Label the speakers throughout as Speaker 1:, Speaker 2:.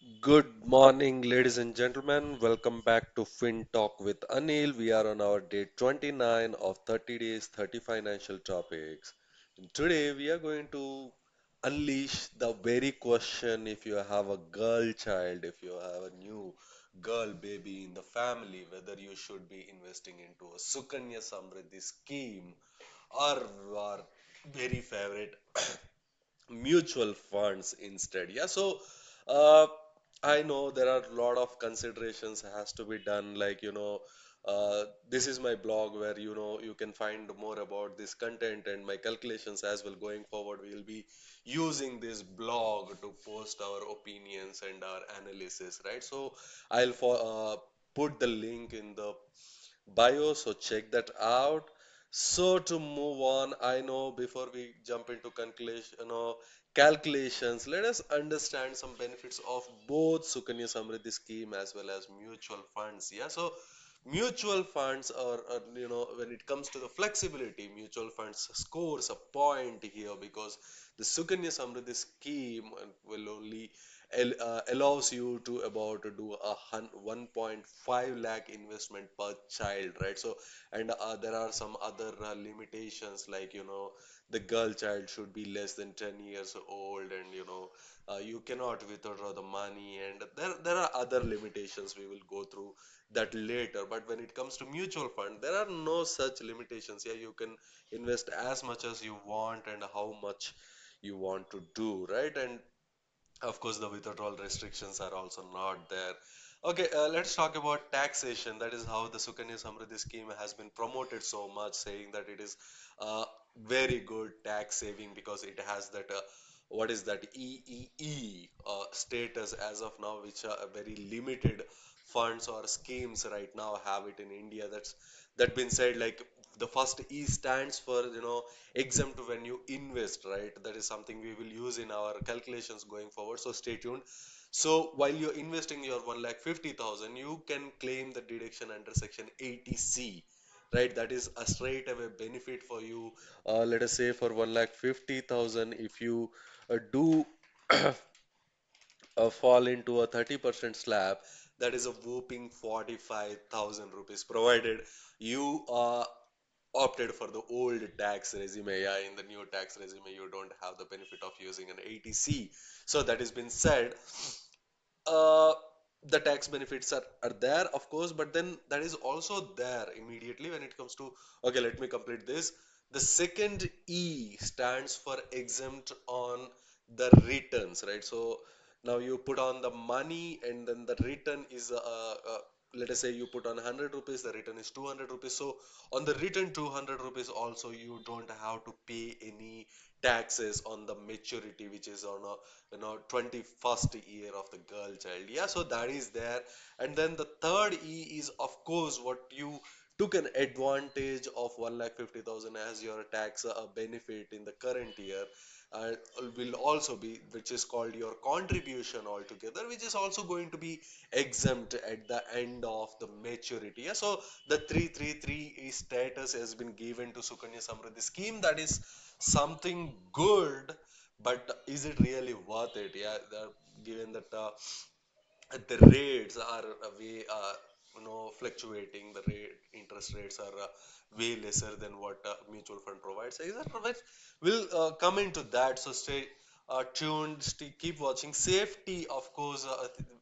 Speaker 1: Good morning, ladies and gentlemen. Welcome back to Fin Talk with Anil. We are on our day 29 of 30 days, 30 financial topics. And today, we are going to unleash the very question if you have a girl child, if you have a new girl baby in the family, whether you should be investing into a Sukanya Samriddhi scheme or our very favorite mutual funds instead. Yeah, so uh, I know there are a lot of considerations has to be done. This is my blog where you can find more about this content and my calculations as well. Going forward, we will be using this blog to post our opinions and our analysis, right? So put the link in the bio, so check that out. So to move on, I know before we jump into conclusion, calculations, let us understand some benefits of both Sukanya Samriddhi scheme as well as mutual funds. Yeah, so mutual funds are, when it comes to the flexibility, mutual funds scores a point here because the Sukanya Samriddhi scheme will only allows you to about to do 1.5 lakh investment per child, right? So, and there are some other limitations like, the girl child should be less than 10 years old, and you cannot withdraw the money, and there are other limitations. We will go through that later. But when it comes to mutual fund, there are no such limitations. Yeah, you can invest as much as you want and how much you want to do, right? And of course, the withdrawal restrictions are also not there. Okay, let's talk about taxation. That is how the Sukanya Samriddhi scheme has been promoted so much, saying that it is very good tax saving because it has that what is that EEE status as of now, which are very limited funds or schemes right now have it in India. That been said, like the first E stands for exempt when you invest, right? That is something we will use in our calculations going forward. So stay tuned. So while you're investing your 1,50,000, you can claim the deduction under section 80C, right? That is a straight away benefit for you. Let us say for 1,50,000, if you do fall into a 30% slab, that is a whooping 45,000 rupees, provided you opted for the old tax regime. Yeah, in the new tax regime, you don't have the benefit of using an 80C. So that has been said. Uh, the tax benefits are there, of course, but then that is also there immediately when it comes to, okay, let me complete this. The second E stands for exempt on the returns, right? So now you put on the money and then the return is let us say you put on 100 rupees, the return is 200 rupees. So on the return 200 rupees also, you don't have to pay any taxes on the maturity, which is on a 21st year of the girl child. Yeah, so that is there. And then the third E is of course what you took an advantage of 1,50,000 as your tax benefit in the current year, uh, will also be, which is called your contribution altogether, which is also going to be exempt at the end of the maturity. Yeah, so the 333 status has been given to Sukanya Samriddhi scheme. That is something good, but is it really worth it? Yeah, given that the rates are way fluctuating, the rate interest rates are way lesser than what mutual fund provides. Is that right? We'll come into that, so stay tuned, keep watching. Safety, of course,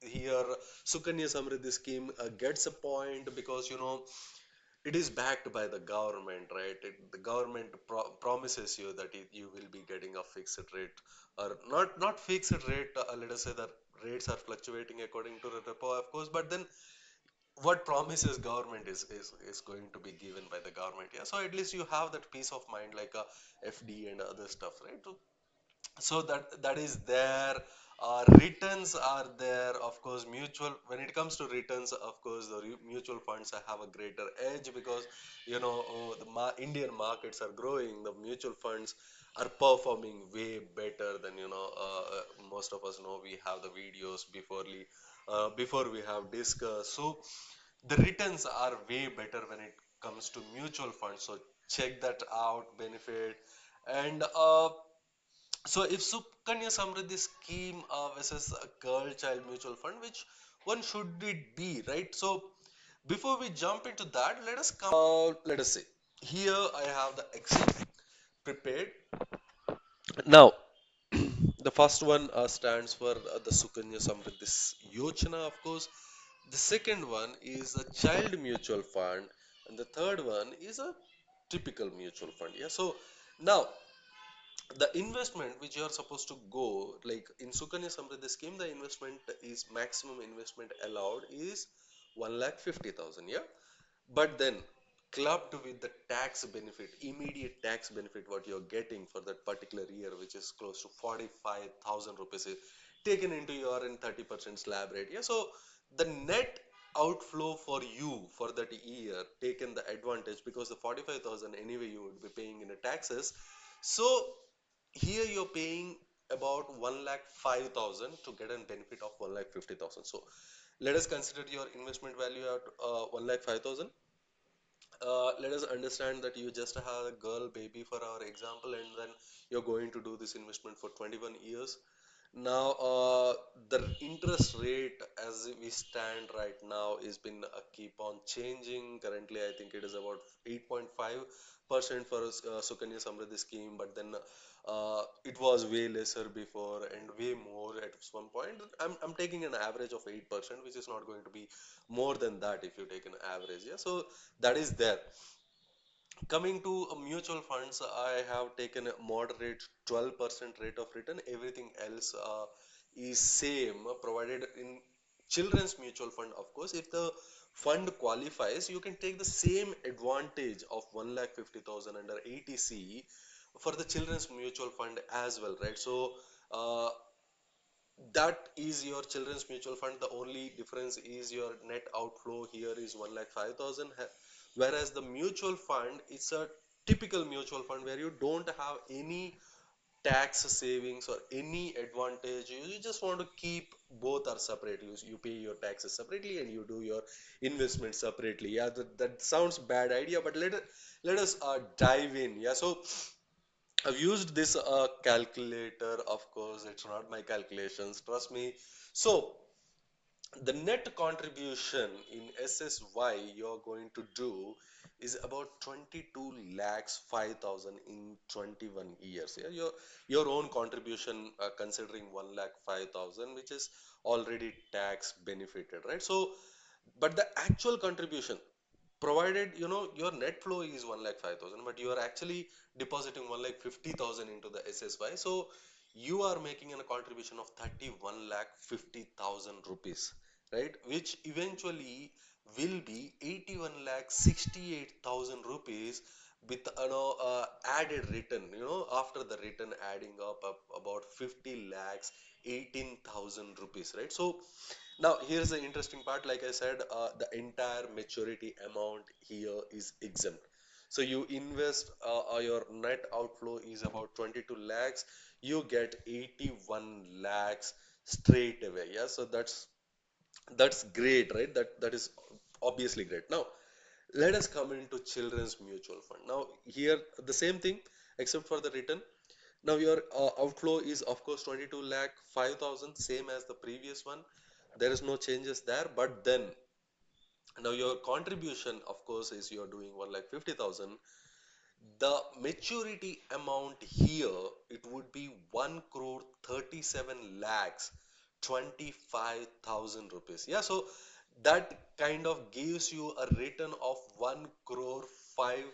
Speaker 1: here Sukanya Samriddhi scheme gets a point because it is backed by the government, right? The government promises you that you will be getting a fixed rate, or not fixed rate. Let us say that rates are fluctuating according to the repo, of course, but then what promises government is going to be given by the government. Yeah, so at least you have that peace of mind, like a FD and other stuff, right? So that is there. Returns are there, of course. Mutual, when it comes to returns, of course, the mutual funds have a greater edge because the Indian markets are growing. The mutual funds are performing way better than most of us know. We have the videos before we have discussed. So the returns are way better when it comes to mutual funds. So check that out, benefit. And So if Sukanya Samriddhi scheme versus a girl child mutual fund, which one should it be, right? So before we jump into that, let us see. Here I have the Excel prepared. Now, the first one stands for the Sukanya Samriddhi Yojana, of course. The second one is a child mutual fund, and the third one is a typical mutual fund. Yeah. So now the investment which you are supposed to go, like in Sukanya Samriddhi scheme, the investment is maximum investment allowed is 1,50,000. Yeah. But then, clubbed with the tax benefit, immediate tax benefit, what you're getting for that particular year, which is close to 45,000 rupees, is taken into your in 30% slab rate. Yeah, so the net outflow for you for that year taken the advantage because the 45,000 anyway you would be paying in the taxes. So here you're paying about 1,05,000 to get a benefit of 1,50,000. So let us consider your investment value at 1,05,000. Let us understand that you just have a girl baby for our example, and then you're going to do this investment for 21 years. Now, the interest rate as we stand right now is been keep on changing. Currently, I think it is about 8.5% for Sukanya Samriddhi scheme, but then it was way lesser before and way more at one point. I'm taking an average of 8%, which is not going to be more than that if you take an average. Yeah, so that is there. Coming to mutual funds, I have taken a moderate 12% rate of return. Everything else is same, provided in children's mutual fund, of course. If the fund qualifies, you can take the same advantage of 1,50,000 under ATC for the children's mutual fund as well, right? So uh, that is your children's mutual fund. The only difference is your net outflow here is 1,05,000, whereas the mutual fund is a typical mutual fund where you don't have any tax savings or any advantage. You just want to keep both are separate. You pay your taxes separately and you do your investment separately. Yeah, that sounds bad idea, but let us dive in. Yeah, so I've used this calculator, of course, it's not my calculations, trust me. So, the net contribution in SSY you're going to do is about 22 lakhs 5,000 in 21 years. Yeah, your own contribution considering 1 lakh 5,000, which is already tax benefited, right? So, but the actual contribution, provided your net flow is 1 lakh 5,000, but you are actually depositing 1 lakh 50,000 into the SSY, so you are making a contribution of 31 lakh 50,000 rupees, right, which eventually will be 81 lakh 68,000 rupees with added return, after the return adding up about 50 lakhs 18,000 rupees, right? So now, here's the interesting part. Like I said, the entire maturity amount here is exempt. So you invest, your net outflow is about 22 lakhs. You get 81 lakhs straight away. Yeah, so that's great, right? That is obviously great. Now, let us come into children's mutual fund. Now, here the same thing except for the return. Now your outflow is of course 22 lakh 5,000, same as the previous one. There is no changes there, but then now your contribution of course is you're doing 1 lakh 50,000. The maturity amount here it would be 1 crore 37 lakhs 25,000 rupees. Yeah, so that kind of gives you a return of 1 crore 5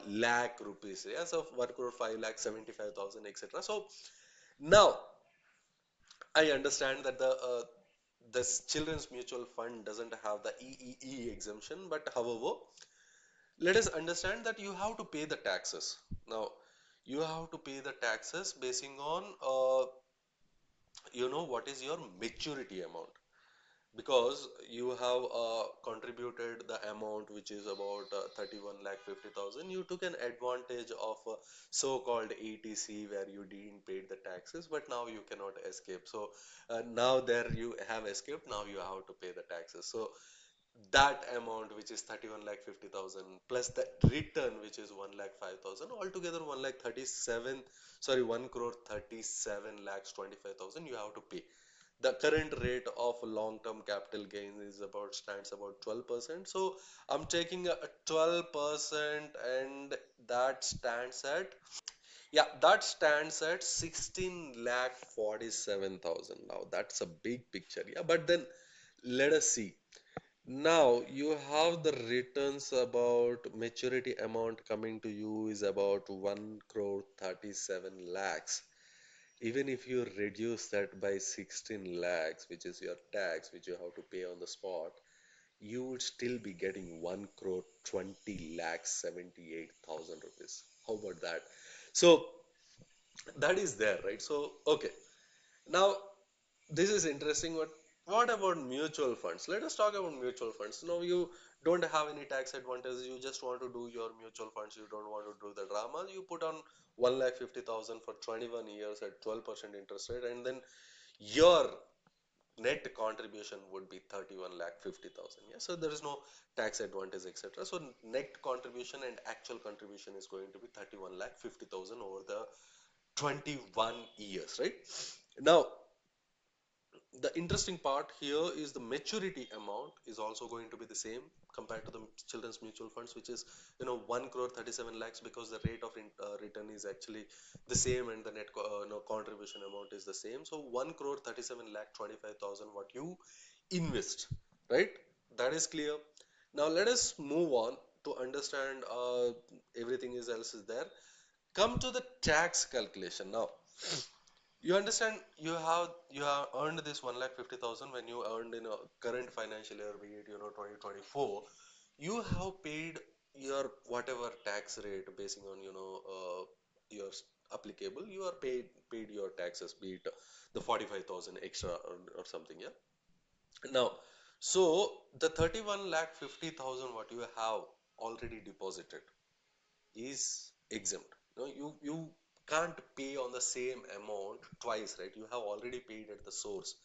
Speaker 1: lakh rupees. Yeah, so 1 crore 5 lakh 75,000, etc. So now, I understand that this children's mutual fund doesn't have the EEE exemption, but however, let us understand that you have to pay the taxes. Now, you have to pay the taxes basing on what is your maturity amount, because you have contributed the amount which is about 31 lakh 50,000. You took an advantage of so-called ATC where you didn't pay the taxes, but now you cannot escape. So now there you have escaped, now you have to pay the taxes. So that amount which is 31 lakh 50,000 plus the return which is 1 lakh 5,000, altogether 1 lakh 37, sorry, 1 crore 37 lakhs 25,000 you have to pay. The current rate of long-term capital gain is about stands about 12%. So I'm taking a 12% and that stands at, yeah, that stands at 16 lakh 47,000. Now that's a big picture. Yeah, but then let us see. Now you have the returns about maturity amount coming to you is about 1 crore 37 lakhs. Even if you reduce that by 16 lakhs, which is your tax, which you have to pay on the spot, you would still be getting 1 crore 20 lakhs 78,000 rupees. How about that? So that is there, right? So, okay. Now, this is interesting. What about mutual funds? Let us talk about mutual funds. Now, you don't have any tax advantages. You just want to do your mutual funds. You don't want to do the drama. You put on 1,50,000 for 21 years at 12% interest rate, and then your net contribution would be 31 lakh 50,000. Yeah, so there is no tax advantage, etc. So net contribution and actual contribution is going to be 31 lakh 50,000 over the 21 years, right? Now, the interesting part here is the maturity amount is also going to be the same compared to the children's mutual funds, which is 1 crore 37 lakhs, because the rate of return is actually the same and the net contribution amount is the same. So 1 crore 37 lakh 25,000 what you invest, right? That is clear. Now let us move on to understand everything is else is there. Come to the tax calculation now. You understand, you have earned this 1,50,000 when you earned in a current financial year, be it 2024. You have paid your whatever tax rate basing on your applicable. You are paid your taxes, be it the 45,000 extra or something. Yeah. Now, so the 31 lakh 50,000 what you have already deposited is exempt. You can't pay on the same amount twice, right? You have already paid at the source.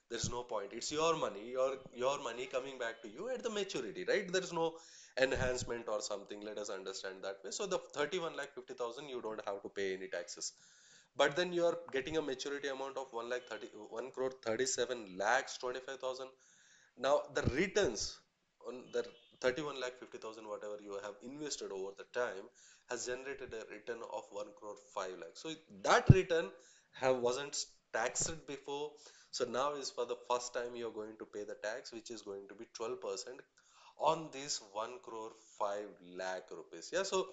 Speaker 1: There's no point. It's your money, your money coming back to you at the maturity, right? There's no enhancement or something. Let us understand that way. So the 31 lakh 50,000 you don't have to pay any taxes. But then you are getting a maturity amount of 1 lakh 30 1 crore 37 lakhs 25,000. Now the returns on the 31 lakh 50,000 whatever you have invested over the time has generated a return of 1 crore 5 lakhs. So that return have wasn't taxed before. So now is for the first time you're going to pay the tax, which is going to be 12% on this 1 crore 5 lakh rupees. Yeah, so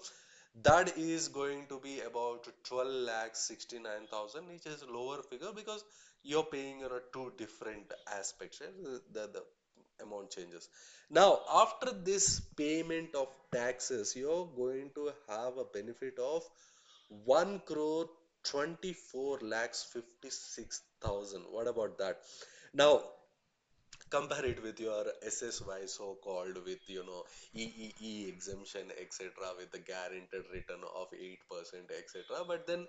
Speaker 1: that is going to be about 12 lakh 69,000, which is lower figure because you're paying on a two different aspects, right? The amount changes. Now, after this payment of taxes, you're going to have a benefit of 1 crore 24 lakhs 56,000. What about that? Now, compare it with your SSY so-called with EEE exemption etc., with the guaranteed return of 8% etc. But then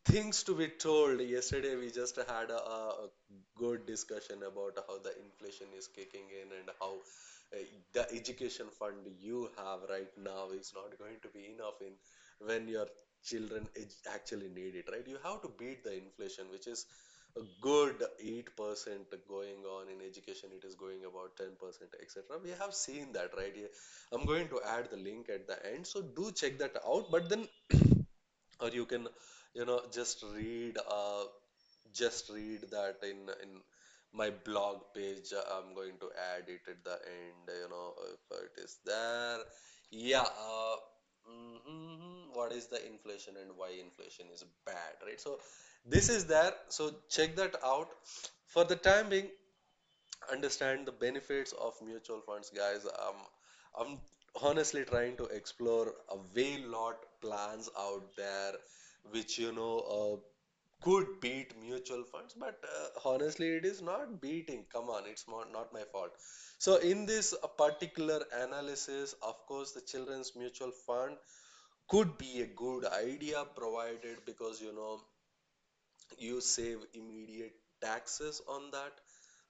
Speaker 1: things to be told, yesterday we just had a good discussion about how the inflation is kicking in and how the education fund you have right now is not going to be enough in when your children actually need it, right? You have to beat the inflation, which is a good 8% going on in education. It is going about 10% etc. We have seen that, right? Yeah, I'm going to add the link at the end, so do check that out. But then or you can just read that in my blog page. I'm going to add it at the end, if it is there. Yeah. What is the inflation and why inflation is bad, right? So this is there, so check that out. For the time being, understand the benefits of mutual funds, guys. I'm honestly trying to explore a way lot plans out there which could beat mutual funds, but honestly it is not beating. Come on, it's not my fault. So in this particular analysis, of course, the children's mutual fund could be a good idea, provided because you save immediate taxes on that.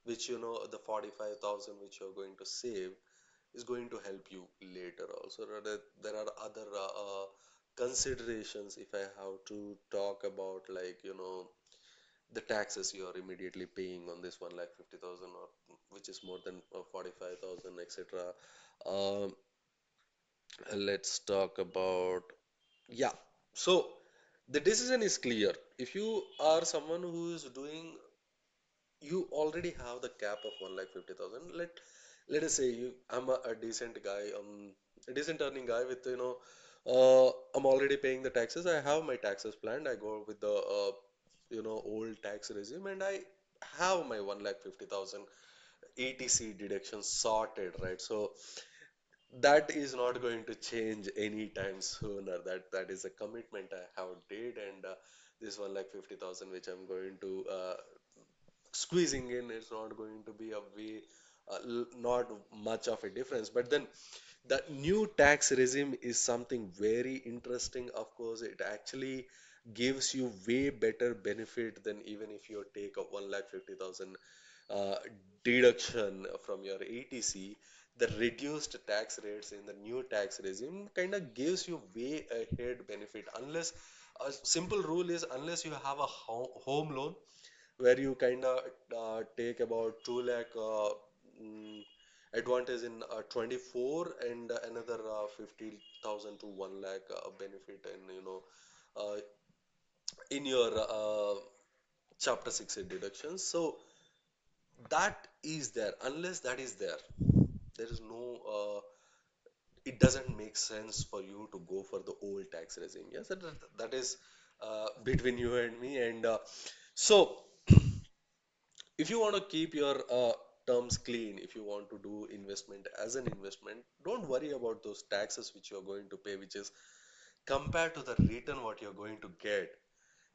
Speaker 1: which the 45,000 which you're going to save is going to help you later also. There are other considerations if I have to talk about, like, the taxes you are immediately paying on this 1,50,000, or which is more than 45,000, etc. Um, let's talk about, yeah. So the decision is clear. If you are someone who is doing, you already have the cap of 1,50,000. Let us say I'm a decent guy, a decent earning guy with, I'm already paying the taxes. I have my taxes planned. I go with the old tax regime, and I have my 1,50,000 ATC deduction sorted, right? So that is not going to change anytime sooner. That is a commitment I have did, and this 1,50,000 which I'm going to squeezing in is not going to be a way, not much of a difference. But then the new tax regime is something very interesting. Of course, it actually gives you way better benefit than even if you take a 1,50,000 uh, deduction from your ATC. The reduced tax rates in the new tax regime kind of gives you way ahead benefit. Unless a simple rule is, unless you have a home loan where you kind of take about 2 lakh mm, advantage in 24, and another 50,000 to 1 lakh benefit in in your chapter 6 deductions. So that is there. Unless that is there, there is no it doesn't make sense for you to go for the old tax regime. Yes, that is between you and me. And so if you want to keep your terms clean, if you want to do investment as an investment, don't worry about those taxes which you're going to pay, which is compared to the return what you're going to get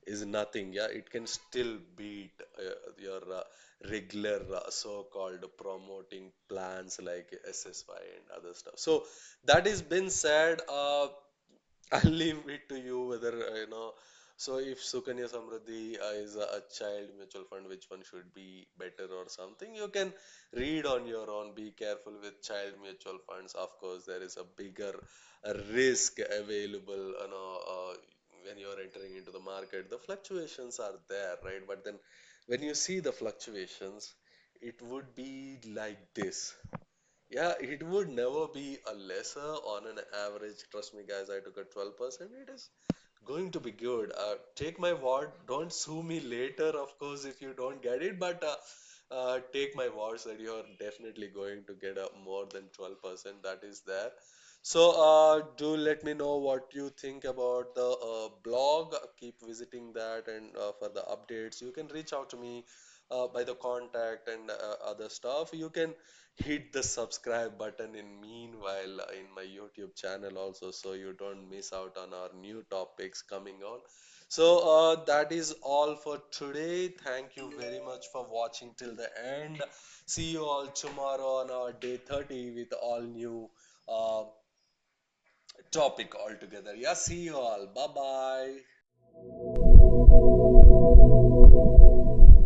Speaker 1: is nothing. Yeah, it can still beat your regular so-called promoting plans like SSY and other stuff. So that is been said. I'll leave it to you whether So if Sukanya Samriddhi is a child mutual fund, which one should be better or something, you can read on your own. Be careful with child mutual funds. Of course, there is a bigger risk available, when you are entering into the market. The fluctuations are there, right? But then when you see the fluctuations, it would be like this. Yeah, it would never be a lesser on an average. Trust me, guys, I took a 12%. It is going to be good. Take my word. Don't sue me later, of course, if you don't get it. But take my words that you are definitely going to get a more than 12%. That is there. So do let me know what you think about the blog. Keep visiting that, and for the updates, you can reach out to me by the contact and other stuff. You can hit the subscribe button in meanwhile in my YouTube channel also, so you don't miss out on our new topics coming on. So that is all for today. Thank you very much for watching till the end. See you all tomorrow on our day 30 with all new uh, topic altogether. Yeah, see you all. Bye bye.